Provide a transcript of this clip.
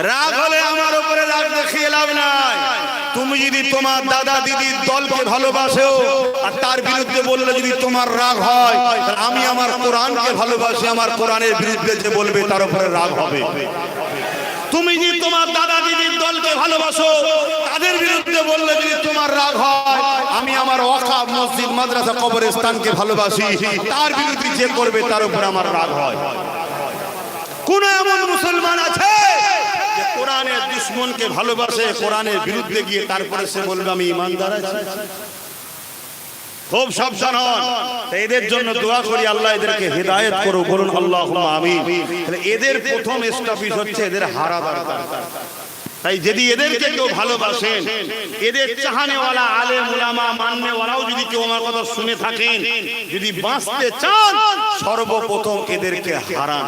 রাগ হলে আমার উপরে রাগ দেখিয়ে লাভ নাই। তুমি যদি তোমার দাদা দিদির দলকে ভালোবাসো আর তার বিরুদ্ধে বললে যদি তোমার রাগ হয়, আমি আমার কোরআনকে ভালোবাসি, আমার কোরআনের বিরুদ্ধে যে বলবে তার উপরে রাগ হবে। তুমি যদি তোমার দাদা দিদির দলকে ভালোবাসো, তাদের বিরুদ্ধে বললে যদি তোমার রাগ হয়, আমি আমার ওয়াকাফ মসজিদ মাদ্রাসা কবরস্থানকে ভালোবাসি, তার বিরুদ্ধে যে করবে তার উপর আমার রাগ হয়। কোন এমন মুসলমান আছে যে কোরআনের দুশমনকে ভালোবাসে, কোরআনের বিরুদ্ধে গিয়ে তারপরে সে বলবে আমি ঈমানদার আছি? খুব সাবধান হন। এদের জন্য দোয়া করি আল্লাহ এদেরকে হেদায়েত করো, বলুন আল্লাহুম্মা আমিন। এদের প্রথম স্টপিস হচ্ছে এদের হারা দরকার। তাই যদি এদেরকে কেউ ভালোবাসেন, এদের চাহানেওয়ালা আলেম উলামা মাননেওয়ালাও যদি কেউ আমার কথা শুনে থাকেন, যদি বাঁচতে চান সর্বপ্রথম এদেরকে হারান।